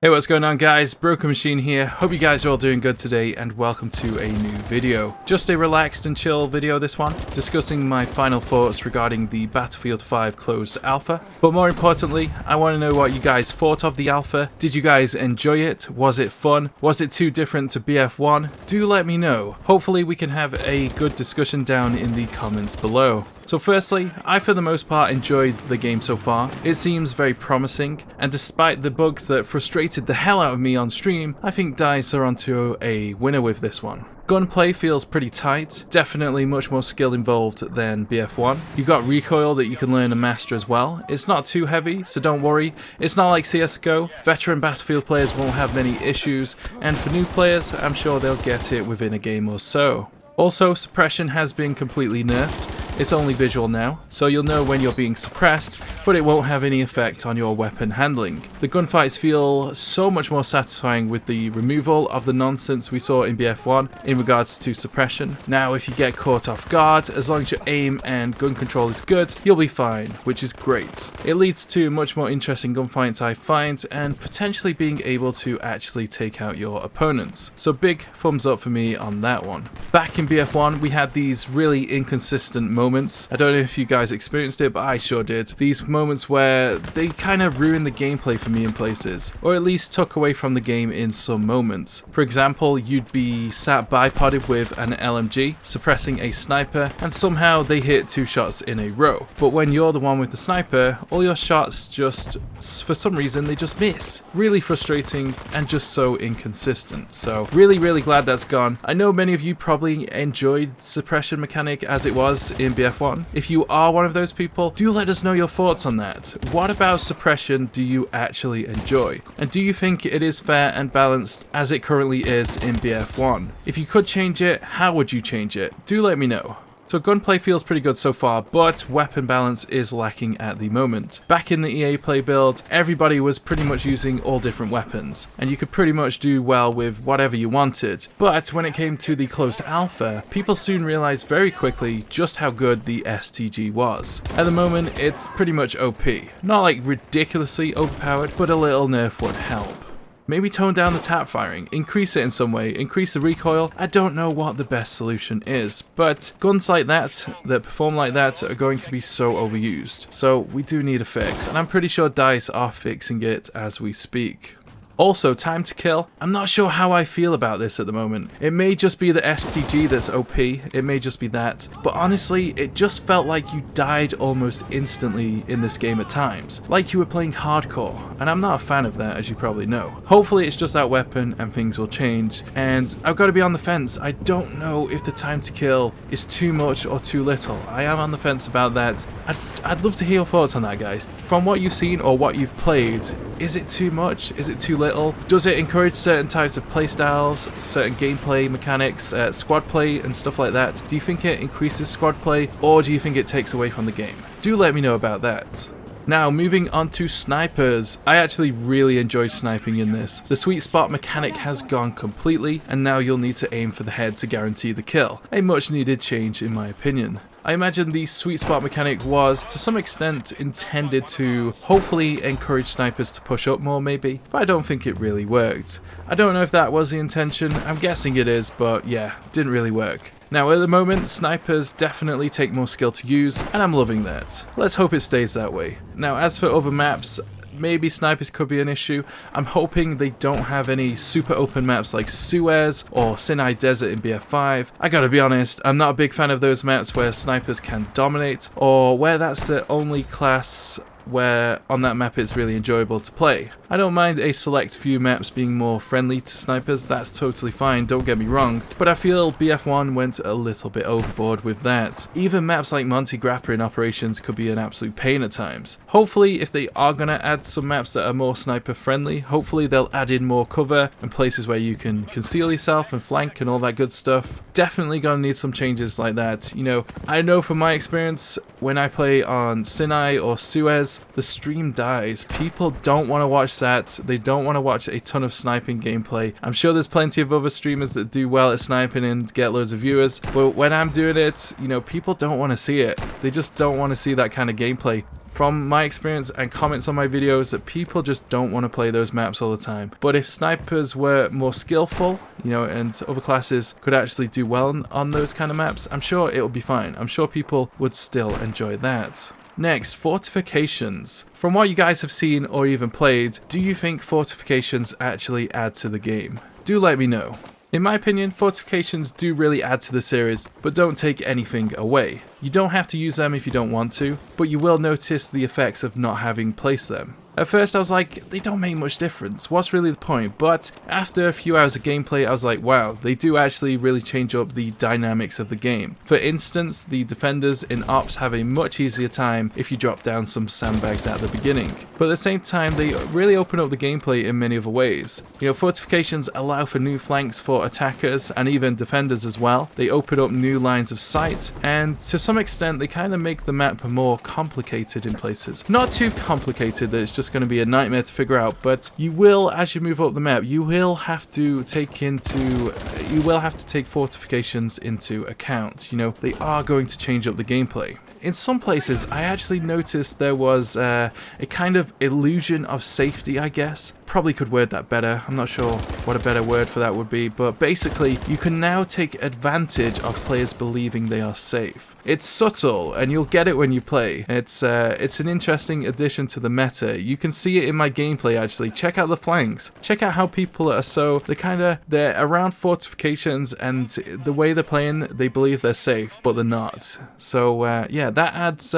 Hey, what's going on guys? Broken Machine here. Hope you guys are all doing good today and welcome to a new video. Just a relaxed and chill video this one, discussing my final thoughts regarding the Battlefield 5 closed alpha. But more importantly, I want to know what you guys thought of the alpha. Did you guys enjoy it? Was it fun? Was it too different to BF1? Do let me know. Hopefully we can have a good discussion down in the comments below. So firstly, I for the most part enjoyed the game so far. It seems very promising, and despite the bugs that frustrated the hell out of me on stream, I think DICE are onto a winner with this one. Gunplay feels pretty tight, definitely much more skill involved than BF1. You got recoil that you can learn and master as well. It's not too heavy, so don't worry. It's not like CSGO. Veteran Battlefield players won't have many issues, and for new players, I'm sure they'll get it within a game or so. Also, suppression has been completely nerfed. It's only visual now, so you'll know when you're being suppressed, but it won't have any effect on your weapon handling. The gunfights feel so much more satisfying with the removal of the nonsense we saw in BF1 in regards to suppression. Now if you get caught off guard, as long as your aim and gun control is good, you'll be fine, which is great. It leads to much more interesting gunfights I find, and potentially being able to actually take out your opponents. So big thumbs up for me on that one. Back in BF1 we had these really inconsistent moments. I don't know if you guys experienced it, but I sure did. These moments where they kind of ruined the gameplay for me in places, or at least took away from the game in some moments. For example, you'd be sat bipoded with an LMG, suppressing a sniper, and somehow they hit 2 shots in a row. But when you're the one with the sniper, all your shots just, for some reason, they just miss. Really frustrating and just so inconsistent. So really glad that's gone. I know many of you probably enjoyed suppression mechanic as it was in BF1. If you are one of those people, do let us know your thoughts on that. What about suppression do you actually enjoy? And do you think it is fair and balanced as it currently is in BF1? If you could change it, how would you change it? Do let me know. So gunplay feels pretty good so far, but weapon balance is lacking at the moment. Back in the EA Play build, everybody was pretty much using all different weapons, and you could pretty much do well with whatever you wanted. But when it came to the closed alpha, people soon realized very quickly just how good the STG was. At the moment, it's pretty much OP. Not like ridiculously overpowered, but a little nerf would help. Maybe tone down the tap firing, increase it in some way, increase the recoil. I don't know what the best solution is, but guns like that perform like that are going to be so overused. So we do need a fix, and I'm pretty sure DICE are fixing it as we speak. Also, time to kill. I'm not sure how I feel about this at the moment. It may just be the STG that's OP, it may just be that, but honestly, it just felt like you died almost instantly in this game at times. Like you were playing hardcore, and I'm not a fan of that, as you probably know. Hopefully it's just that weapon and things will change, and I've got to be on the fence. I don't know if the time to kill is too much or too little. I am on the fence about that. I'd love to hear your thoughts on that, guys. From what you've seen or what you've played, is it too much? Is it too little? Does it encourage certain types of playstyles, certain gameplay mechanics, squad play and stuff like that? Do you think it increases squad play, or do you think it takes away from the game? Do let me know about that. Now, moving on to snipers. I actually really enjoyed sniping in this. The sweet spot mechanic has gone completely, and now you'll need to aim for the head to guarantee the kill. A much needed change in my opinion. I imagine the sweet spot mechanic was, to some extent, intended to hopefully encourage snipers to push up more maybe, but I don't think it really worked. I don't know if that was the intention, I'm guessing it is, but yeah, didn't really work. Now at the moment, snipers definitely take more skill to use, and I'm loving that. Let's hope it stays that way. Now as for other maps, maybe snipers could be an issue. I'm hoping they don't have any super open maps like Suez or Sinai Desert in BF5. I gotta be honest, I'm not a big fan of those maps where snipers can dominate, or where that's the only class where on that map it's really enjoyable to play. I don't mind a select few maps being more friendly to snipers, that's totally fine, don't get me wrong, but I feel BF1 went a little bit overboard with that. Even maps like Monty Grappa in Operations could be an absolute pain at times. Hopefully if they are gonna add some maps that are more sniper friendly, hopefully they'll add in more cover and places where you can conceal yourself and flank and all that good stuff. Definitely gonna need some changes like that. You know, I know from my experience when I play on Sinai or Suez, the stream dies. People don't want to watch that. They don't want to watch a ton of sniping gameplay. I'm sure there's plenty of other streamers that do well at sniping and get loads of viewers, but when I'm doing it, you know, people don't want to see it. They just don't want to see that kind of gameplay. from my experience and comments on my videos that people just don't want to play those maps all the time. But if snipers were more skillful, you know, and other classes could actually do well on those kind of maps, I'm sure it would be fine. I'm sure people would still enjoy that. Next, Fortifications. From what you guys have seen or even played, do you think Fortifications actually add to the game? Do let me know. In my opinion, Fortifications do really add to the series, but don't take anything away. You don't have to use them if you don't want to, but you will notice the effects of not having placed them. At first I was like, they don't make much difference, what's really the point? But after a few hours of gameplay I was like, wow, they do actually really change up the dynamics of the game. For instance, the defenders in Ops have a much easier time if you drop down some sandbags at the beginning. But at the same time, they really open up the gameplay in many other ways. You know, Fortifications allow for new flanks for attackers and even defenders as well. They open up new lines of sight, and to some extent they kind of make the map more complicated in places. Not too complicated that it's just going to be a nightmare to figure out, but you will, as you move up the map, you will have to take Fortifications into account. You know, they are going to change up the gameplay. In some places, I actually noticed there was a kind of illusion of safety, I guess. Probably could word that better. I'm not sure what a better word for that would be, but basically, you can now take advantage of players believing they are safe. It's subtle, and you'll get it when you play. It's an interesting addition to the meta. You can see it in my gameplay, actually. Check out the flanks. Check out how people are they're around Fortifications, and the way they're playing, they believe they're safe, but they're not. So, yeah, that adds,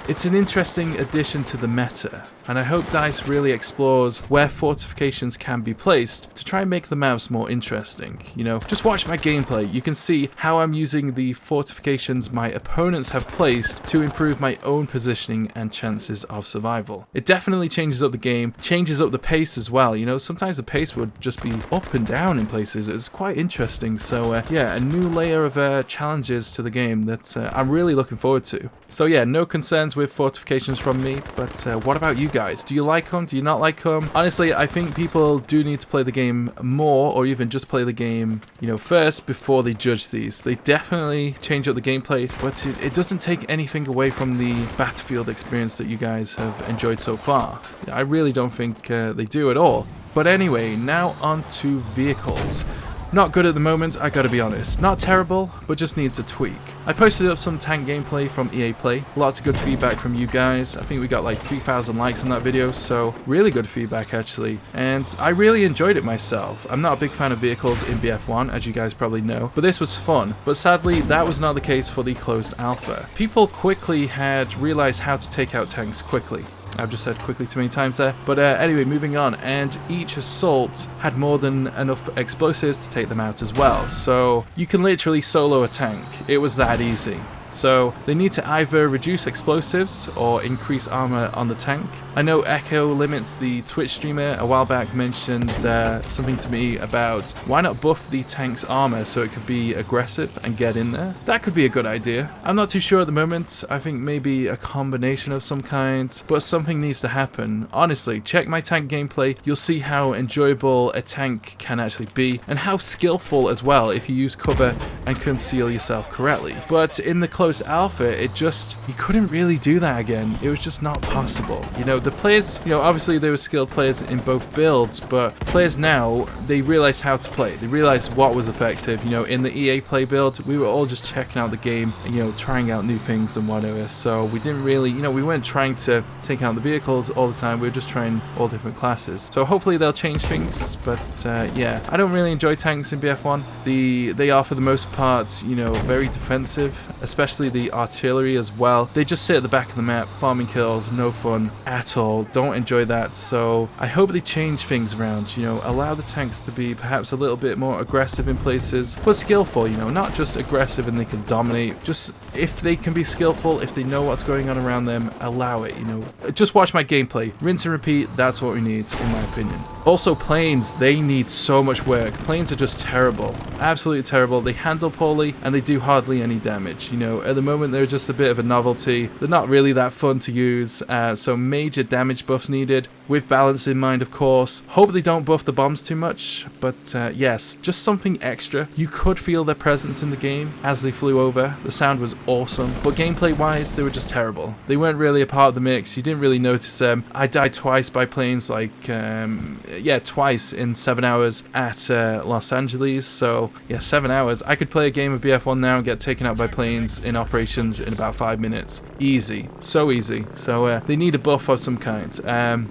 it's an interesting addition to the meta. And I hope DICE really explores where Fortifications can be placed to try and make the maps more interesting. You know, just watch my gameplay. You can see how I'm using the Fortifications my opponents have placed to improve my own positioning and chances of survival. It definitely changes up the game, changes up the pace as well. You know, sometimes the pace would just be up and down in places. It's quite interesting. So yeah, a new layer of challenges to the game that I'm really looking forward to. So yeah, no concerns with Fortifications from me, but what about you guys? Do you like them? Do you not like them? Honestly, I think people do need to play the game more, or even just play the game, you know, first before they judge these. They definitely change up the gameplay, but it doesn't take anything away from the Battlefield experience that you guys have enjoyed so far. I really don't think they do at all. But anyway, now on to vehicles. Not good at the moment, I gotta be honest. Not terrible, but just needs a tweak. I posted up some tank gameplay from EA Play. Lots of good feedback from you guys. I think we got like 3,000 likes on that video, so really good feedback actually. And I really enjoyed it myself. I'm not a big fan of vehicles in BF1, as you guys probably know, but this was fun. But sadly, that was not the case for the closed alpha. People quickly had realized how to take out tanks quickly. I've just said quickly too many times there. But anyway, moving on. And each assault had more than enough explosives to take them out as well. So you can literally solo a tank. It was that easy. So they need to either reduce explosives or increase armor on the tank. I know Echo Limits, the Twitch streamer, a while back mentioned something to me about why not buff the tank's armor so it could be aggressive and get in there. That could be a good idea. I'm not too sure at the moment. I think maybe a combination of some kind, but something needs to happen. Honestly, check my tank gameplay. You'll see how enjoyable a tank can actually be, and how skillful as well if you use cover and conceal yourself correctly. But in the closed alpha, you couldn't really do that again. It was just not possible. You know, the players, you know, obviously they were skilled players in both builds, but players now, they realized how to play. They realized what was effective. You know, in the EA Play build, we were all just checking out the game and, you know, trying out new things and whatever. So we didn't really, you know, we weren't trying to take out the vehicles all the time. We were just trying all different classes. So hopefully they'll change things, but yeah, I don't really enjoy tanks in BF1. They are for the most part, you know, very defensive, especially the artillery as well. They just sit at the back of the map, farming kills, no fun at all. Don't enjoy that. So I hope they change things around, you know, allow the tanks to be perhaps a little bit more aggressive in places, but skillful, you know, not just aggressive and they can dominate. Just if they can be skillful, if they know what's going on around them, allow it, you know. Just watch my gameplay, rinse and repeat. That's what we need, in my opinion. Also, planes, they need so much work. Planes are just terrible, absolutely terrible. They handle poorly and they do hardly any damage. You know, at the moment they're just a bit of a novelty. They're not really that fun to use, so major good damage buffs needed, with balance in mind, of course. Hope they don't buff the bombs too much, but yes, just something extra. You could feel their presence in the game as they flew over. The sound was awesome, but gameplay-wise, they were just terrible. They weren't really a part of the mix. You didn't really notice them. I died twice by planes, like, yeah, twice in 7 hours at Los Angeles. So, yeah, 7 hours. I could play a game of BF1 now and get taken out by planes in operations in about 5 minutes. Easy. So easy. So, they need a buff of some kind.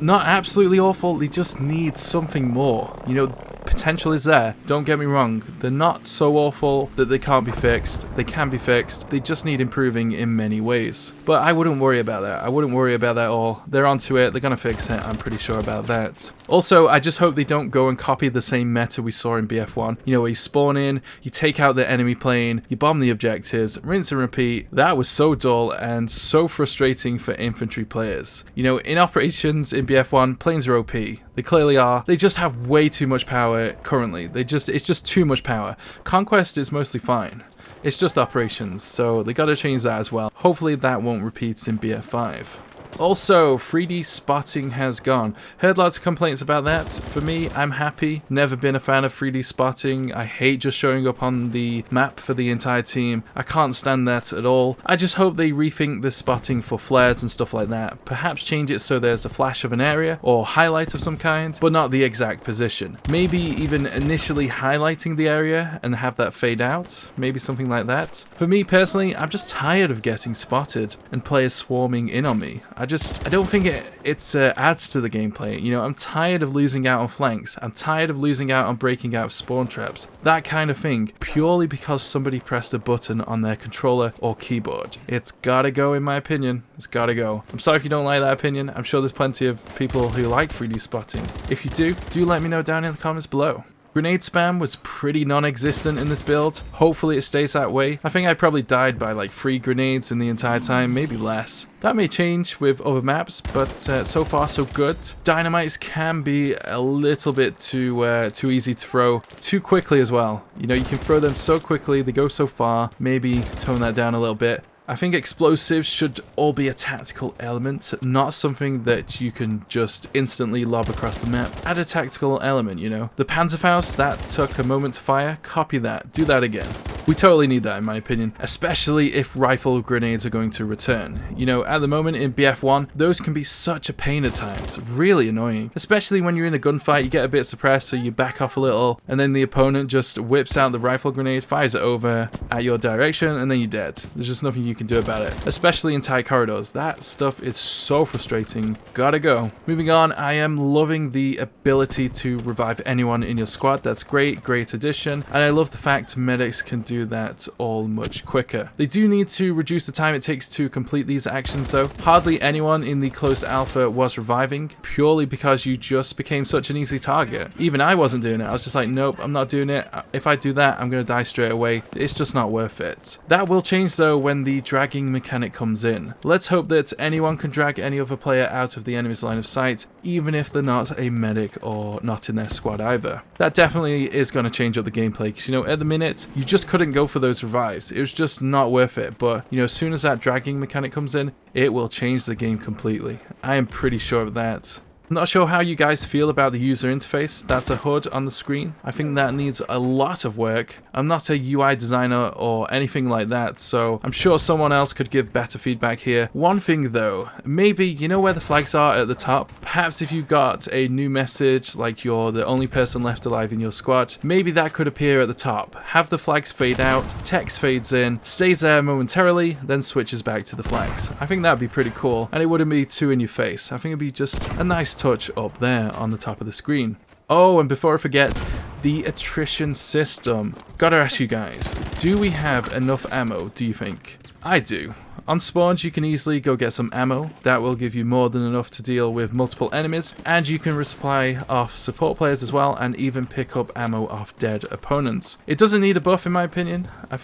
Not absolutely awful. They just need something more. You know, potential is there, don't get me wrong. They're not so awful that they can't be fixed. They can be fixed. They just need improving in many ways. But I wouldn't worry about that. I wouldn't worry about that at all. They're onto it. They're gonna fix it. I'm pretty sure about that. Also, I just hope they don't go and copy the same meta we saw in BF1. You know, where you spawn in, you take out the enemy plane, you bomb the objectives, rinse and repeat. That was so dull and so frustrating for infantry players. You know, in operations in BF1, planes are OP. They clearly are. They just have way too much power currently. It's just too much power. Conquest is mostly fine. It's just operations, so they gotta change that as well. Hopefully that won't repeat in BF5. Also, 3D spotting has gone. Heard lots of complaints about that. For me, I'm happy. Never been a fan of 3D spotting. I hate just showing up on the map for the entire team. I can't stand that at all. I just hope they rethink the spotting for flares and stuff like that. Perhaps change it so there's a flash of an area or highlight of some kind, but not the exact position. Maybe even initially highlighting the area and have that fade out. Maybe something like that. For me personally, I'm just tired of getting spotted and players swarming in on me. I don't think it adds to the gameplay. You know, I'm tired of losing out on flanks. I'm tired of losing out on breaking out of spawn traps. That kind of thing, purely because somebody pressed a button on their controller or keyboard. It's gotta go, in my opinion. It's gotta go. I'm sorry if you don't like that opinion. I'm sure there's plenty of people who like 3D spotting. If you do let me know down in the comments below. Grenade spam was pretty non-existent in this build. Hopefully it stays that way. I think I probably died by like 3 grenades in the entire time, maybe less. That may change with other maps, but so far so good. Dynamites can be a little bit too easy to throw, too quickly as well. You know, you can throw them so quickly, they go so far. Maybe tone that down a little bit. I think explosives should all be a tactical element, not something that you can just instantly lob across the map. Add a tactical element, you know. The Panzerfaust, that took a moment to fire, copy that, do that again. We totally need that in my opinion, especially if rifle grenades are going to return. You know, at the moment in BF1, those can be such a pain at times, really annoying. Especially when you're in a gunfight, you get a bit suppressed, so you back off a little, and then the opponent just whips out the rifle grenade, fires it over at your direction, and then you're dead. There's just nothing you can do about it, especially in tight corridors. That stuff is so frustrating. Gotta go. Moving on, I am loving the ability to revive anyone in your squad. That's great, great addition, and I love the fact medics can do that all much quicker. They do need to reduce the time it takes to complete these actions though. Hardly anyone in the closed alpha was reviving, purely because you just became such an easy target. Even I wasn't doing it. I was just like, nope, I'm not doing it. If I do that, I'm gonna die straight away. It's just not worth it. That will change though when the dragging mechanic comes in. Let's hope that anyone can drag any other player out of the enemy's line of sight, even if they're not a medic or not in their squad either. That definitely is going to change up the gameplay, because you know, at the minute you just couldn't go for those revives. It was just not worth it, but you know, as soon as that dragging mechanic comes in, it will change the game completely. I am pretty sure of that. I'm not sure how you guys feel about the user interface. That's a HUD on the screen. I think that needs a lot of work. I'm not a UI designer or anything like that, so I'm sure someone else could give better feedback here. One thing though, maybe, you know where the flags are at the top? Perhaps if you got a new message, like you're the only person left alive in your squad, maybe that could appear at the top. Have the flags fade out, text fades in, stays there momentarily, then switches back to the flags. I think that'd be pretty cool, and it wouldn't be too in your face. I think it'd be just a nice touch up there on the top of the screen. Oh, and before I forget, the attrition system. Gotta ask you guys, do we have enough ammo, do you think? I do. On spawns, you can easily go get some ammo. That will give you more than enough to deal with multiple enemies, and you can resupply off support players as well, and even pick up ammo off dead opponents. It doesn't need a buff in my opinion. I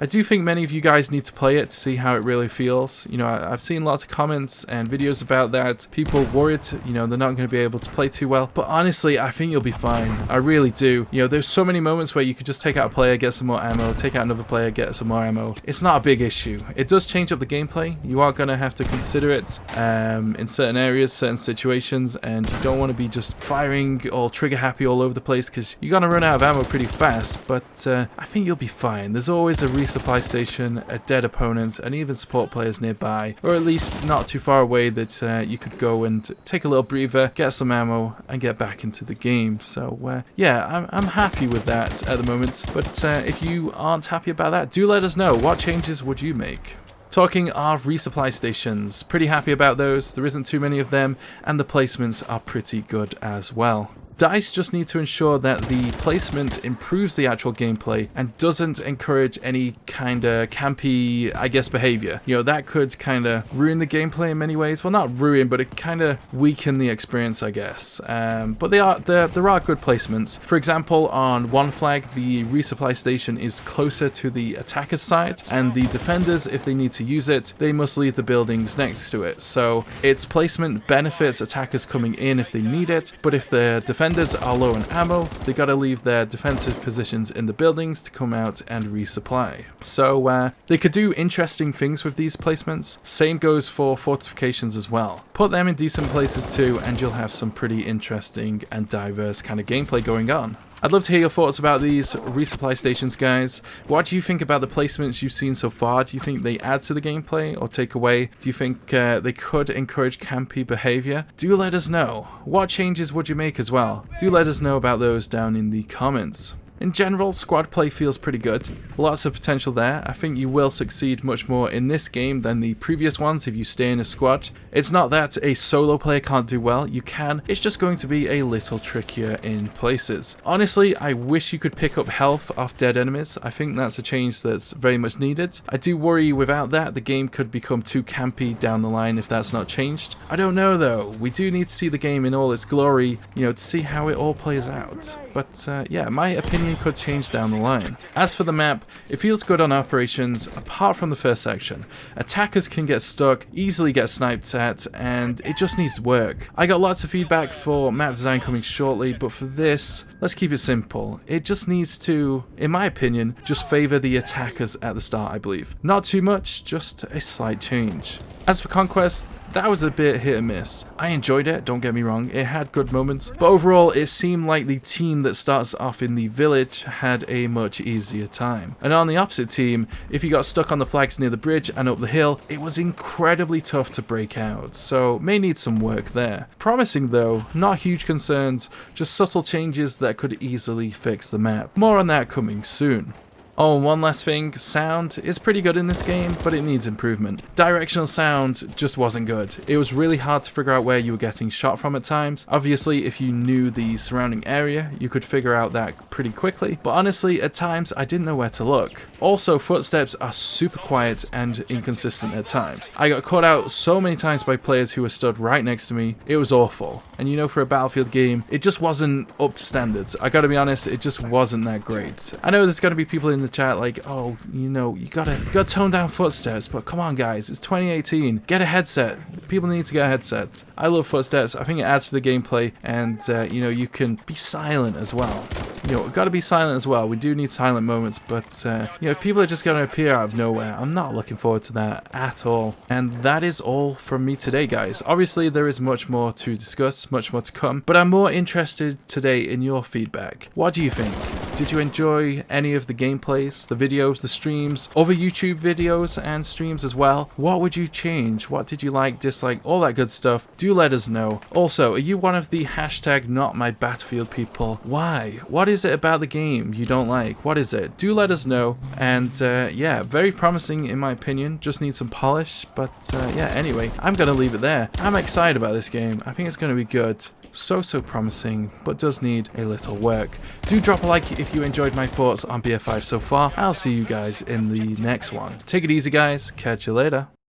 do think many of you guys need to play it to see how it really feels. You know, I've seen lots of comments and videos about that. People worried, you know, they're not going to be able to play too well, but honestly, I think you'll be fine. I really do. You know, there's so many moments where you could just take out a player, get some more ammo, take out another player, get some more ammo. It's not a big issue. It does change up the gameplay. You are going to have to consider it in certain areas, certain situations, and you don't want to be just firing all trigger happy all over the place because you're going to run out of ammo pretty fast, but I think you'll be fine. There's always a resupply station, a dead opponent, and even support players nearby, or at least not too far away that you could go and take a little breather, get some ammo, and get back into the game. So yeah, I'm happy with that at the moment, but if you aren't happy about that, do let us know. What changes would you make? Talking of resupply stations, pretty happy about those. There isn't too many of them, and the placements are pretty good as well. DICE just need to ensure that the placement improves the actual gameplay and doesn't encourage any kind of campy, I guess, behavior. You know, that could kind of ruin the gameplay in many ways. Well, not ruin, but it kind of weaken the experience, I guess. But there are good placements. For example, on one flag, the resupply station is closer to the attacker's side, and the defenders, if they need to use it, they must leave the buildings next to it. So its placement benefits attackers coming in if they need it, but if the defenders are low on ammo, they gotta leave their defensive positions in the buildings to come out and resupply. So they could do interesting things with these placements. Same goes for fortifications as well. Put them in decent places too, and you'll have some pretty interesting and diverse kind of gameplay going on. I'd love to hear your thoughts about these resupply stations, guys. What do you think about the placements you've seen so far? Do you think they add to the gameplay or take away? Do you think they could encourage campy behavior? Do let us know. What changes would you make as well? Do let us know about those down in the comments. In general, squad play feels pretty good. Lots of potential there. I think you will succeed much more in this game than the previous ones if you stay in a squad. It's not that a solo player can't do well, you can. It's just going to be a little trickier in places. Honestly, I wish you could pick up health off dead enemies. I think that's a change that's very much needed. I do worry without that the game could become too campy down the line if that's not changed. I don't know though. We do need to see the game in all its glory, you know, to see how it all plays out. But yeah, my opinion could change down the line. As for the map, it feels good on operations apart from the first section. Attackers can get stuck, easily get sniped at, and it just needs work. I got lots of feedback for map design coming shortly, but for this, let's keep it simple. It just needs to, in my opinion, just favor the attackers at the start, I believe. Not too much, just a slight change. As for Conquest, that was a bit hit and miss. I enjoyed it, don't get me wrong, it had good moments, but overall it seemed like the team that starts off in the village had a much easier time. And on the opposite team, if you got stuck on the flags near the bridge and up the hill, it was incredibly tough to break out, so may need some work there. Promising though, not huge concerns, just subtle changes that could easily fix the map. More on that coming soon. Oh, and one last thing, sound is pretty good in this game, but it needs improvement. Directional sound just wasn't good. It was really hard to figure out where you were getting shot from at times. Obviously, if you knew the surrounding area, you could figure out that pretty quickly, but honestly, at times, I didn't know where to look. Also, footsteps are super quiet and inconsistent at times. I got caught out so many times by players who were stood right next to me. It was awful. And you know, for a Battlefield game, it just wasn't up to standards. I gotta be honest, it just wasn't that great. I know there's gonna be people in the chat like, oh, you know, you gotta tone down footsteps, but come on guys, it's 2018, get a headset. People need to get a headset. I love footsteps. I think it adds to the gameplay, and you know, you can be silent as well. You know, gotta be silent as well. We do need silent moments, but you know, if people are just gonna appear out of nowhere, I'm not looking forward to that at all. And that is all from me today, guys. Obviously there is much more to discuss, much more to come, but I'm more interested today in your feedback. What do you think? Did you enjoy any of the gameplays, the videos, the streams, other YouTube videos and streams as well? What would you change? What did you like, dislike, all that good stuff? Do let us know. Also, are you one of the hashtag not my Battlefield people? Why? What is it about the game you don't like? What is it? Do let us know. And yeah, very promising in my opinion. Just need some polish. But yeah, anyway, I'm gonna leave it there. I'm excited about this game. I think it's gonna be good. So promising, but does need a little work. Do drop a like if you enjoyed my thoughts on BF5 so far. I'll see you guys in the next one. Take it easy, guys. Catch you later.